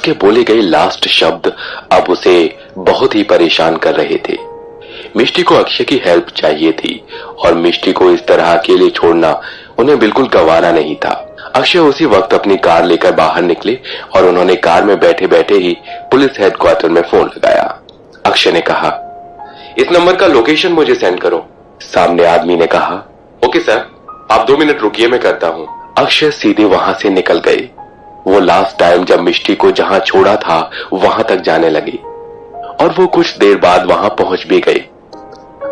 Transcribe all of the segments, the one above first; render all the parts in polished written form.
उसके बोले गए लास्ट शब्द अब उसे बहुत ही परेशान कर रहे थे। मिष्टी को अक्षय की हेल्प चाहिए थी और मिष्टी को इस तरह अकेले छोड़ना उन्हें बिल्कुल गवारा नहीं था। अक्षय उसी वक्त अपनी कार लेकर बाहर निकले और उन्होंने कार में बैठे बैठे ही पुलिस हेडक्वार्टर में फोन लगाया। अक्षय ने कहा, इस नंबर का लोकेशन मुझे सेंड करो। सामने आदमी ने कहा, ओके सर, आप 2 मिनट रुकिए, मैं करता हूँ। अक्षय सीधे वहां से निकल गए। वो लास्ट टाइम जब मिष्टी को जहां छोड़ा था वहां तक जाने लगे और वो कुछ देर बाद वहां पहुंच भी गए।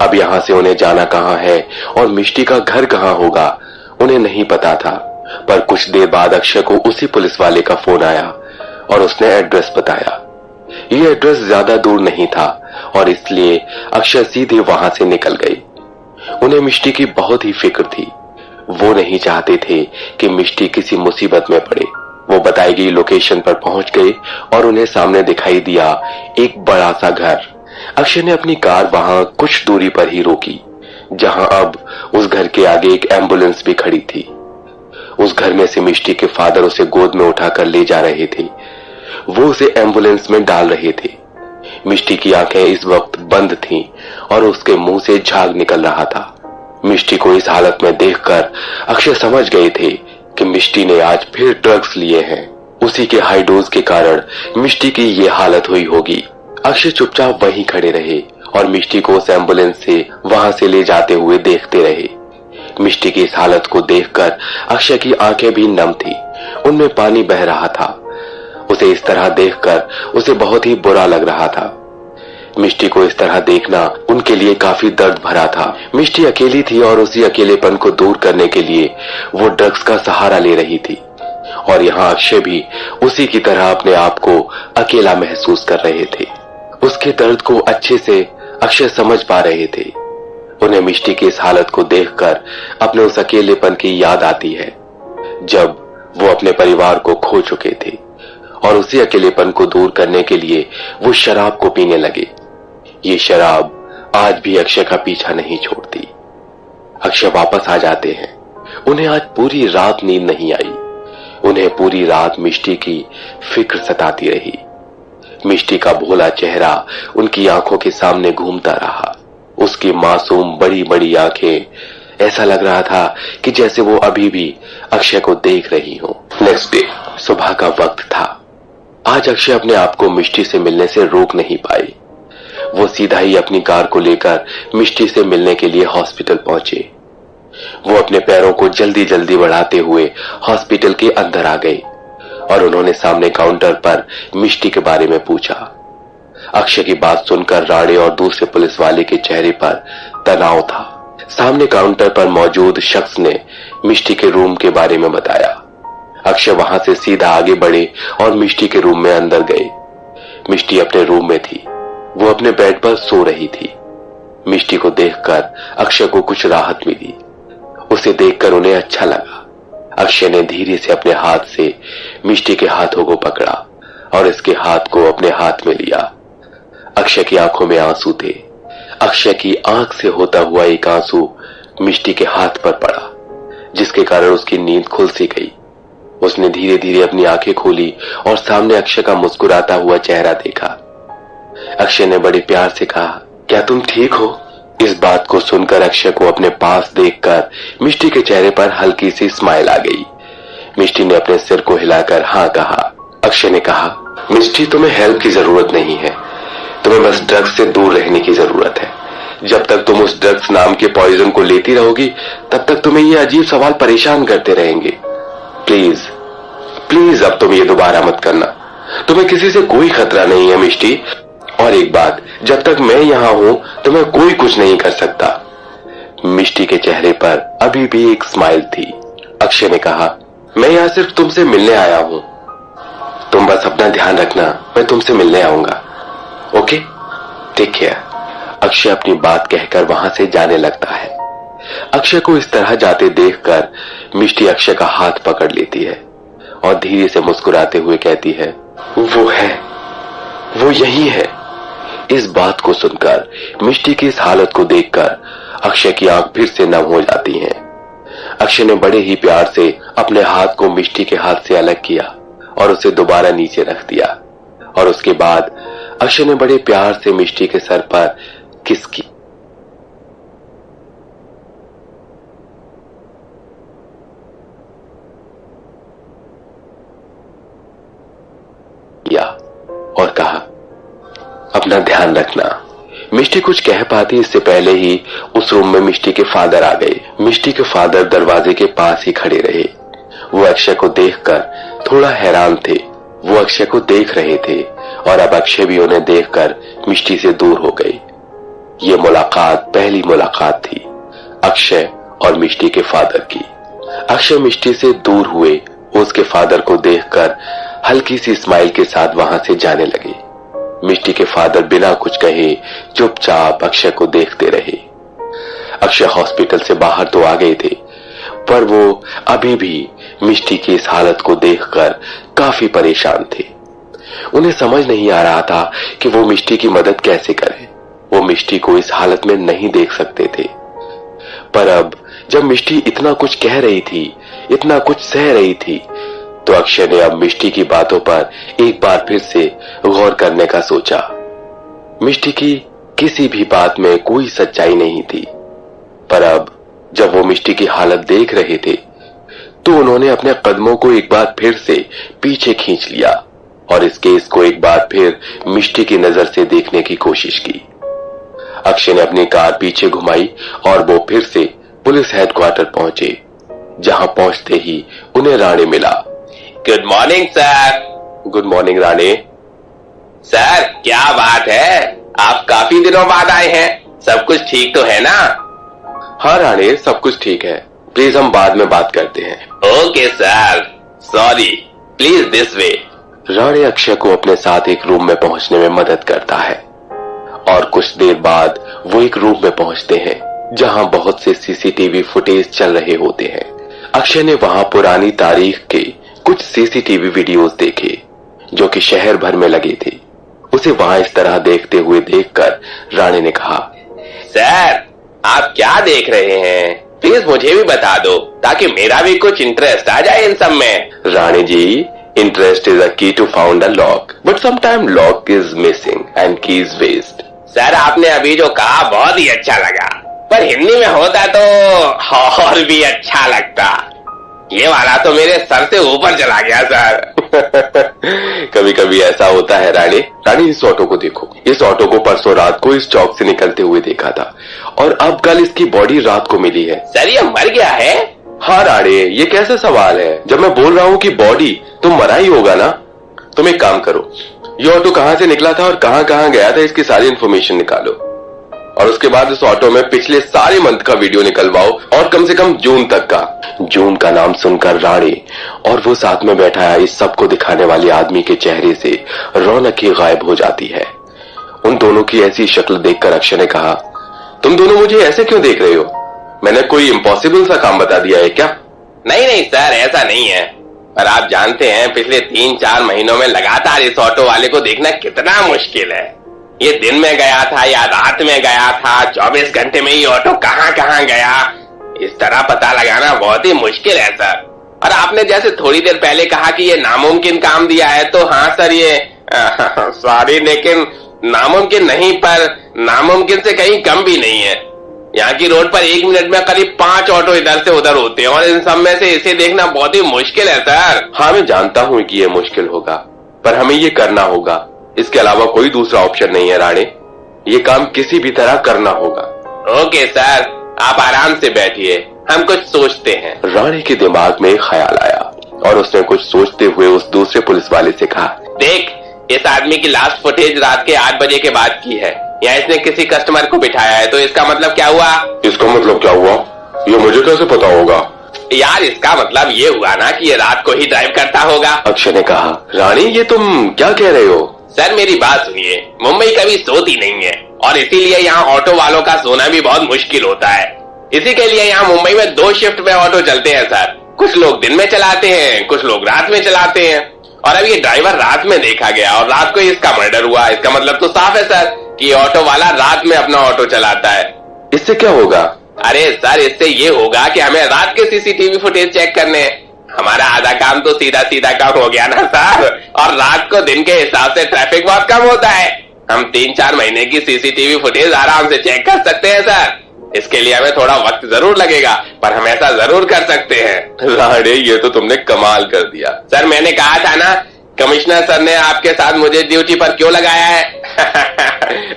अब यहां से उन्हें जाना कहां है और मिष्टी का घर कहां होगा उन्हें नहीं पता था, पर कुछ देर बाद अक्षय को उसी पुलिस वाले का फोन आया और उसने एड्रेस बताया। ये एड्रेस ज्यादा दूर नहीं था और इसलिए अक्षय सीधे वहां से निकल गए। उन्हें मिष्टी की बहुत ही फिक्र थी। वो नहीं चाहते थे कि मिष्टी किसी मुसीबत में पड़े। वो बताई गई लोकेशन पर पहुंच गए और उन्हें सामने दिखाई दिया एक बड़ा सा घर। अक्षय ने अपनी कार वहां कुछ दूरी पर ही रोकी, जहां अब उस घर के आगे एक एम्बुलेंस भी खड़ी थी। उस घर में से मिष्टी के फादर उसे गोद में उठाकर ले जा रहे थे। वो उसे एम्बुलेंस में डाल रहे थे। मिष्टी की आंखें इस वक्त बंद थीं और उसके मुंह से झाग निकल रहा था। मिष्टी को इस हालत में देखकर अक्षय समझ गए थे कि मिष्टी ने आज फिर ड्रग्स लिए हैं। उसी के हाई डोज के कारण मिष्टी की ये हालत हुई होगी। अक्षय चुपचाप वहीं खड़े रहे और मिष्टी को उस एम्बुलेंस से वहां से ले जाते हुए देखते रहे। मिष्टी की इस हालत को देखकर अक्षय की आंखें भी नम थी, उनमें पानी बह रहा था। उसे इस तरह देखकर उसे बहुत ही बुरा लग रहा था। मिष्टी को इस तरह देखना उनके लिए काफी दर्द भरा था। मिष्टी अकेली थी और उसी अकेलेपन को दूर करने के लिए वो ड्रग्स का सहारा ले रही थी और यहाँ अक्षय भी उसी की तरह अपने आप को अकेला महसूस कर रहे थे। उसके दर्द को अच्छे से अक्षय समझ पा रहे थे। उन्हें मिष्टी की इस हालत को देखकर अपने उस अकेलेपन की याद आती है जब वो अपने परिवार को खो चुके थे और उसी अकेलेपन को दूर करने के लिए वो शराब को पीने लगे। ये शराब आज भी अक्षय का पीछा नहीं छोड़ती। अक्षय वापस आ जाते हैं। उन्हें आज पूरी रात नींद नहीं आई। उन्हें पूरी रात मिष्टी की फिक्र सताती रही। मिष्टी का भोला चेहरा उनकी आंखों के सामने घूमता रहा। उसकी मासूम बड़ी बड़ी आंखें, ऐसा लग रहा था कि जैसे वो अभी भी अक्षय को देख रही हो। नेक्स्ट डे सुबह का वक्त था। आज अक्षय अपने आप को मिष्टी से मिलने से रोक नहीं पाए। वो सीधा ही अपनी कार को लेकर मिष्टी से मिलने के लिए हॉस्पिटल पहुंचे। वो अपने पैरों को जल्दी जल्दी बढ़ाते हुए हॉस्पिटल के अंदर आ गए और उन्होंने सामने काउंटर पर मिष्टी के बारे में पूछा। अक्षय की बात सुनकर राणे और दूसरे पुलिस वाले के चेहरे पर तनाव था। सामने काउंटर पर मौजूद शख्स ने मिष्टी के रूम के बारे में बताया। अक्षय वहां से सीधा आगे बढ़े और मिष्टी के रूम में अंदर गए। मिष्टी अपने रूम में थी। वो अपने बेड पर सो रही थी। मिष्टी को देखकर अक्षय को कुछ राहत मिली। उसे देखकर उन्हें अच्छा लगा। अक्षय ने धीरे से अपने हाथ से मिष्टी के हाथों को पकड़ा और इसके हाथ को अपने हाथ में लिया। अक्षय की आंखों में आंसू थे। अक्षय की आंख से होता हुआ एक आंसू मिष्टी के हाथ पर पड़ा, जिसके कारण उसकी नींद खुल सी गई। उसने धीरे धीरे अपनी आंखें खोली और सामने अक्षय का मुस्कुराता हुआ चेहरा देखा। अक्षय ने बड़े प्यार से कहा, क्या तुम ठीक हो? इस बात को सुनकर अक्षय को अपने पास देखकर मिष्टी के चेहरे पर हल्की सी स्माइल आ गई। मिष्टी ने अपने सिर को हिलाकर हाँ कहा। अक्षय ने कहा, मिष्टी तुम्हें हेल्प की जरूरत नहीं है, तुम्हें बस ड्रग्स से दूर रहने की जरूरत है। जब तक तुम उस ड्रग्स नाम के पॉइजन को लेती रहोगी तब तक तुम्हें ये अजीब सवाल परेशान करते रहेंगे। प्लीज प्लीज अब तुम ये दोबारा मत करना। तुम्हें किसी से कोई खतरा नहीं है मिष्टी, और एक बात, जब तक मैं यहाँ हूं तुम्हें कोई कुछ नहीं कर सकता। मिष्टी के चेहरे पर अभी भी एक स्माइल थी। अक्षय ने कहा, मैं यहाँ सिर्फ तुमसे मिलने आया हूं, तुम बस अपना ध्यान रखना, मैं तुमसे मिलने आऊंगा। Okay, take care. अक्षय अपनी बात कहकर वहां से जाने लगता है। अक्षय को इस तरह जाते देखकर मिष्टी अक्षय का हाथ पकड़ लेती है और धीरे से मुस्कुराते हुए कहती है, वो यही है। इस बात को सुनकर मिष्टी की इस हालत को देखकर अक्षय की आंख फिर से नम हो जाती हैं। अक्षय ने बड़े ही प्यार से अपने हाथ को मिष्टी के हाथ से अलग किया और उसे दोबारा नीचे रख दिया। और उसके बाद अक्षय ने बड़े प्यार से मिष्टी के सर पर किस की। और कहा, अपना ध्यान रखना। मिष्टी कुछ कह पाती इससे पहले ही उस रूम में मिष्टी के फादर आ गए। मिष्टी के फादर दरवाजे के पास ही खड़े रहे। वो अक्षय को देखकर थोड़ा हैरान थे। वो अक्षय को देख रहे थे और अब अक्षय भी उन्हें देखकर मिष्टी से दूर हो गई। ये मुलाकात पहली मुलाकात थी अक्षय और मिष्टी के फादर की। अक्षय मिष्टी से दूर हुए, उसके फादर को देखकर हल्की सी स्माइल के साथ वहां से जाने लगे। मिष्टी के फादर बिना कुछ कहे चुपचाप अक्षय को देखते रहे। अक्षय हॉस्पिटल से बाहर तो आ गए थे, पर वो अभी भी मिष्टी की इस हालत को देखकर काफी परेशान थे। उन्हें समझ नहीं आ रहा था कि वो मिष्टी की मदद कैसे करें। वो मिष्टी को इस हालत में नहीं देख सकते थे। पर अब जब मिष्टी इतना कुछ कह रही थी, इतना कुछ सह रही थी, तो अक्षय ने अब मिष्टी की बातों पर एक बार फिर से गौर करने का सोचा। मिष्टी की किसी भी बात में कोई सच्चाई नहीं थी, पर अब जब वो मिष्टी की हालत देख रहे थे तो उन्होंने अपने कदमों को एक बार फिर से पीछे खींच लिया और इस केस को एक बार फिर मिष्टी की नजर से देखने की कोशिश की। अक्षय ने अपनी कार पीछे घुमाई और वो फिर से पुलिस हेडक्वार्टर पहुंचे, जहां पहुंचते ही उन्हें राणे मिला। Good morning sir. Good morning Rane. Sir क्या बात है, आप काफी दिनों बाद आए हैं। सब कुछ ठीक तो है ना? हाँ राणे, सब कुछ ठीक है। प्लीज हम बाद में बात करते हैं। Okay sir, sorry, please this way. Rane Akshay को अपने साथ एक रूम में पहुंचने में मदद करता है और कुछ देर बाद वो एक रूम में पहुंचते हैं जहां बहुत से सीसीटीवी फुटेज चल रहे होते हैं। अक्षय ने वहां पुरानी तारीख के कुछ सीसीटीवी वीडियोस देखे जो कि शहर भर में लगे थे। उसे वहां इस तरह देखते हुए देखकर राणे ने कहा, सर आप क्या देख रहे हैं? प्लीज मुझे भी बता दो ताकि मेरा भी कुछ इंटरेस्ट आ जाए इन सब में। Rane ji, interest is a key to found a lock, but sometime lock is missing and key is waste. Sir आपने अभी जो कहा बहुत ही अच्छा लगा, पर हिंदी में होता तो और भी अच्छा लगता। ये वाला तो मेरे सर से ऊपर चला गया सर। कभी कभी ऐसा होता है राणे। राणे, इस ऑटो को देखो। इस ऑटो को परसों रात को इस चौक से निकलते हुए देखा था और अब कल इसकी बॉडी रात को मिली है। सर ये मर गया है? हाँ राणे, ये कैसे सवाल है? जब मैं बोल रहा हूँ कि बॉडी, तो मरा ही होगा ना। तुम एक काम करो, ये ऑटो कहाँ से निकला था और कहाँ कहाँ गया था, इसकी सारी इन्फॉर्मेशन निकालो और उसके बाद उस ऑटो में पिछले सारे मंथ का वीडियो निकलवाओ और कम से कम जून तक का। जून का नाम सुनकर राणे और वो साथ में बैठा है इस सब को दिखाने वाले आदमी के चेहरे से रौनक ही गायब हो जाती है। उन दोनों की ऐसी शक्ल देखकर अक्षय ने कहा, तुम दोनों मुझे ऐसे क्यों देख रहे हो? मैंने कोई इम्पॉसिबल सा काम बता दिया है क्या? नहीं नहीं सर, ऐसा नहीं है, पर आप जानते हैं पिछले 3-4 महीनों में लगातार इस ऑटो वाले को देखना कितना मुश्किल है। ये दिन में गया था या रात में गया था, 24 घंटे में ये ऑटो कहाँ कहाँ गया, इस तरह पता लगाना बहुत ही मुश्किल है सर। और आपने जैसे थोड़ी देर पहले कहा कि ये नामुमकिन काम दिया है, तो हाँ सर ये सॉरी, लेकिन नामुमकिन नहीं, पर नामुमकिन से कहीं कम भी नहीं है। यहाँ की रोड पर 1 मिनट में करीब 5 ऑटो इधर से उधर होते हैं और इन सब में से इसे देखना बहुत ही मुश्किल है सर। हाँ मैं जानता हूँ कि ये मुश्किल होगा, पर हमें ये करना होगा। इसके अलावा कोई दूसरा ऑप्शन नहीं है राणे। ये काम किसी भी तरह करना होगा। ओके सर, आप आराम से बैठिए, हम कुछ सोचते हैं। राणे के दिमाग में एक ख्याल आया और उसने कुछ सोचते हुए उस दूसरे पुलिस वाले से कहा, देख, इस आदमी की लास्ट फुटेज रात के 8 बजे के बाद की है। यहाँ इसने किसी कस्टमर को बिठाया है, तो इसका मतलब क्या हुआ? इसका मतलब क्या हुआ? ये मुझे कैसे पता होगा? यार इसका मतलब ये हुआ ना कि ये रात को ही ड्राइव करता होगा। अक्षय ने कहा, राणी ये तुम क्या कह रहे हो? सर मेरी बात सुनिए, मुंबई कभी सोती नहीं है और इसीलिए यहाँ ऑटो वालों का सोना भी बहुत मुश्किल होता है। इसी के लिए यहाँ मुंबई में 2 शिफ्ट में ऑटो चलते हैं सर। कुछ लोग दिन में चलाते हैं, कुछ लोग रात में चलाते हैं, और अब ये ड्राइवर रात में देखा गया और रात को इसका मर्डर हुआ। इसका मतलब तो साफ है सर कि ऑटो वाला रात में अपना ऑटो चलाता है। इससे क्या होगा? अरे सर, इससे ये होगा कि हमें रात के सीसीटीवी फुटेज चेक करने हैं। हमारा आधा काम तो सीधा सीधा काम हो गया ना सर, और रात को दिन के हिसाब से ट्रैफिक बहुत कम होता है। हम 3-4 महीने की सीसीटीवी फुटेज आराम से चेक कर सकते हैं सर। इसके लिए हमें थोड़ा वक्त जरूर लगेगा, पर हम ऐसा जरूर कर सकते हैं। राणे, ये तो तुमने कमाल कर दिया। सर मैंने कहा था ना, कमिश्नर सर ने आपके साथ मुझे ड्यूटी पर क्यों लगाया है?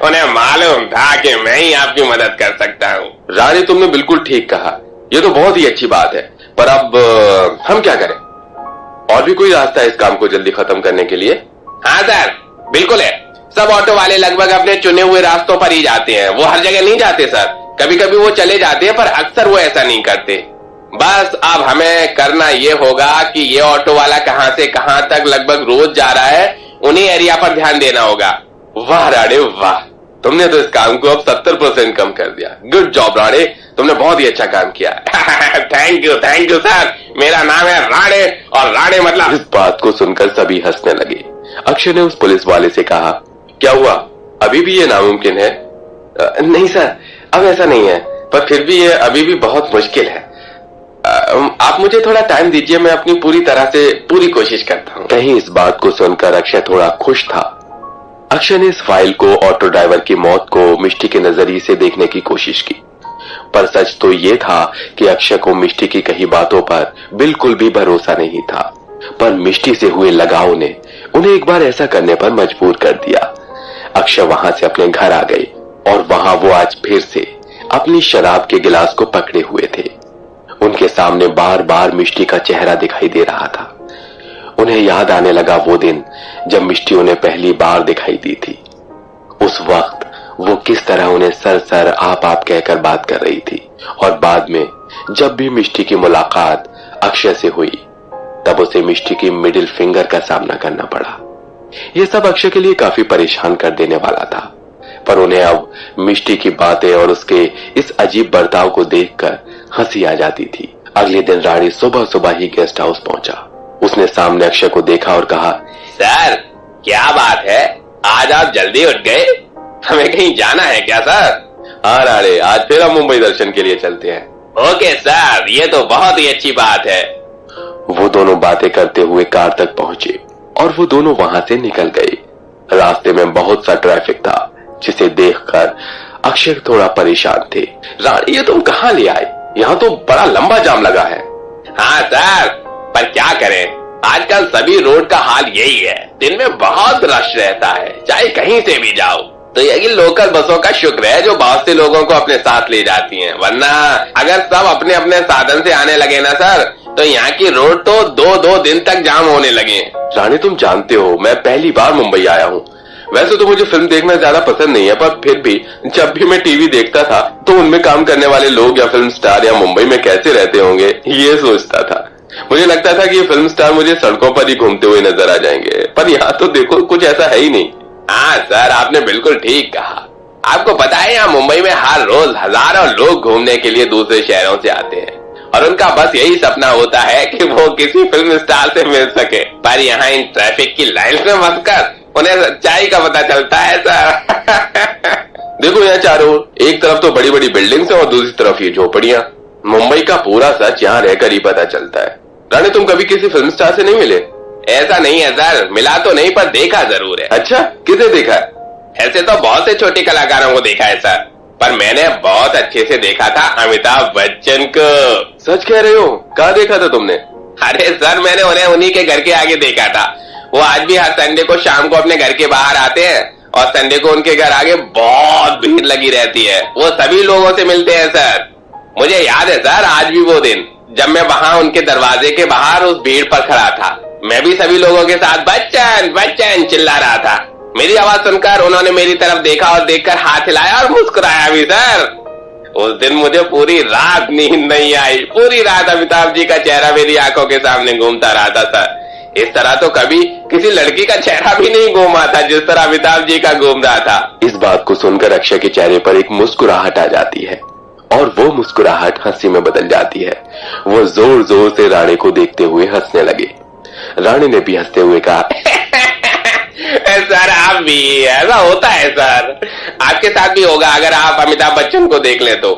उन्हें मालूम था कि मैं ही आपकी मदद कर सकता हूँ। राणे, तुमने बिल्कुल ठीक कहा, ये तो बहुत ही अच्छी बात है, पर अब हम क्या करें? और भी कोई रास्ता है इस काम को जल्दी खत्म करने के लिए? हाँ सर, बिल्कुल है। सब ऑटो वाले लगभग अपने चुने हुए रास्तों पर ही जाते हैं, वो हर जगह नहीं जाते सर। कभी कभी वो चले जाते हैं, पर अक्सर वो ऐसा नहीं करते। बस अब हमें करना ये होगा कि ये ऑटो वाला कहां से कहां तक लगभग रोज जा रहा है, उन्हीं एरिया पर ध्यान देना होगा। वाह राणे वाह, तुमने तो इस काम को अब 70% कम कर दिया। गुड जॉब राणे, तुमने बहुत ही अच्छा काम किया। Thank you sir. मेरा नाम है राणे, और राणे मतलब। इस बात को सुनकर सभी हंसने लगे। अक्षय ने उस पुलिस वाले से कहा, क्या हुआ, अभी भी ये नामुमकिन है? नहीं सर, अब ऐसा नहीं है, पर फिर भी ये अभी भी बहुत मुश्किल है। आप मुझे थोड़ा टाइम दीजिए, मैं अपनी पूरी तरह से पूरी कोशिश करता हूँ। कहीं इस बात को सुनकर अक्षय थोड़ा खुश था। अक्षय ने इस फाइल को ऑटो ड्राइवर की मौत को मिष्टी के नजरिए से देखने की कोशिश की, पर सच तो ये था कि अक्षय को मिष्टी की कही बातों पर बिल्कुल भी भरोसा नहीं था। पर मिष्टी से हुए लगाव ने उन्हें एक बार ऐसा करने पर मजबूर कर दिया। अक्षय वहां से अपने घर आ गए, और वहां वो आज फिर से अपनी शराब के गिलास को पकड़े हुए थे। उनके सामने बार बार मिष्टी का चेहरा दिखाई दे रहा था। उन्हें याद आने लगा वो दिन जब मिष्टी उन्हें पहली बार दिखाई दी थी। उस वक्त वो किस तरह उन्हें सर सर आप कहकर बात कर रही थी, और बाद में जब भी मिष्टी की मुलाकात अक्षय से हुई, तब उसे मिष्टी की मिडिल फिंगर का सामना करना पड़ा। यह सब अक्षय के लिए काफी परेशान कर देने वाला था, पर उन्हें अब मिष्टी की बातें और उसके इस अजीब बर्ताव को देखकर हंसी आ जाती थी। अगले दिन राणी सुबह सुबह ही गेस्ट हाउस पहुंचा। उसने सामने अक्षय को देखा और कहा, सर क्या बात है, आज आप जल्दी उठ गए? हमें कहीं जाना है क्या सर? हाँ राणे, आज फिर हम मुंबई दर्शन के लिए चलते हैं। ओके सर, ये तो बहुत ही अच्छी बात है। वो दोनों बातें करते हुए कार तक पहुंचे, और वो दोनों वहां से निकल गए। रास्ते में बहुत सा ट्रैफिक था, जिसे देखकर अक्षय थोड़ा परेशान थे। राणी, ये तुम कहाँ ले आए? यहाँ तो बड़ा लंबा जाम लगा है। हाँ सर, पर क्या करें, आजकल सभी रोड का हाल यही है। दिन में बहुत रश रहता है, चाहे कहीं से भी जाओ। तो यही लोकल बसों का शुक्र है जो बहुत से लोगों को अपने साथ ले जाती हैं, वरना अगर सब अपने अपने साधन से आने लगे ना सर, तो यहाँ की रोड तो 2-2 दिन तक जाम होने लगे। राणी, तुम जानते हो मैं पहली बार मुंबई आया हूँ। वैसे तो मुझे फिल्म देखना ज्यादा पसंद नहीं है, पर फिर भी जब भी मैं टीवी देखता था तो उनमें काम करने वाले लोग या फिल्म स्टार या मुंबई में कैसे रहते होंगे, ये सोचता था। मुझे लगता था कि ये फिल्म स्टार मुझे सड़कों पर ही घूमते हुए नजर आ जाएंगे, पर यहाँ तो देखो कुछ ऐसा है ही नहीं। हाँ सर, आपने बिल्कुल ठीक कहा। आपको पता है यहाँ मुंबई में हर रोज हजारों लोग घूमने के लिए दूसरे शहरों से आते हैं, और उनका बस यही सपना होता है कि वो किसी फिल्म स्टार से मिल सके। पर यहाँ इन ट्रैफिक की लाइन में फंसकर उन्हें सच्चाई का पता चलता है सर। देखो यहाँ चारों, एक तरफ तो बड़ी बड़ी बिल्डिंग्स है और दूसरी तरफ ये झोपड़ियां। मुंबई का पूरा सच यहाँ रहकर ही पता चलता है। राणी, तुम कभी किसी फिल्म स्टार से नहीं मिले? ऐसा नहीं है सर, मिला तो नहीं पर देखा जरूर है। अच्छा, किसे देखा है? ऐसे तो बहुत से छोटे कलाकारों को देखा है सर, पर मैंने बहुत अच्छे से देखा था अमिताभ बच्चन को। सच कह रहे हो? कहाँ देखा था तुमने? अरे सर, मैंने उन्हें उन्हीं के घर के आगे देखा था। वो आज भी हर संडे को शाम को अपने घर के बाहर आते हैं, और संडे को उनके घर आगे बहुत भीड़ लगी रहती है। वो सभी लोगों से मिलते हैं सर। मुझे याद है सर, आज भी वो दिन जब मैं वहां उनके दरवाजे के बाहर उस भीड़ पर खड़ा था। मैं भी सभी लोगों के साथ बच्चन बच्चन चिल्ला रहा था। मेरी आवाज सुनकर उन्होंने मेरी तरफ देखा और देखकर हाथ हिलाया और मुस्कुराया भी सर। उस दिन मुझे पूरी रात नींद नहीं आई। पूरी रात अमिताभ जी का चेहरा मेरी आंखों के सामने घूमता रहा था सर। इस तरह तो कभी किसी लड़की का चेहरा भी नहीं घूमा था जिस तरह अमिताभ जी का घूम रहा था। इस बात को सुनकर अक्षय के चेहरे पर एक मुस्कुराहट आ जाती है, और वो मुस्कुराहट हंसी में बदल जाती है। वो जोर जोर से राणी को देखते हुए हंसने लगे। राणी ने भी हंसते हुए कहा, सर आप भी, ऐसा होता है सर, आपके साथ भी होगा अगर आप अमिताभ बच्चन को देख ले तो।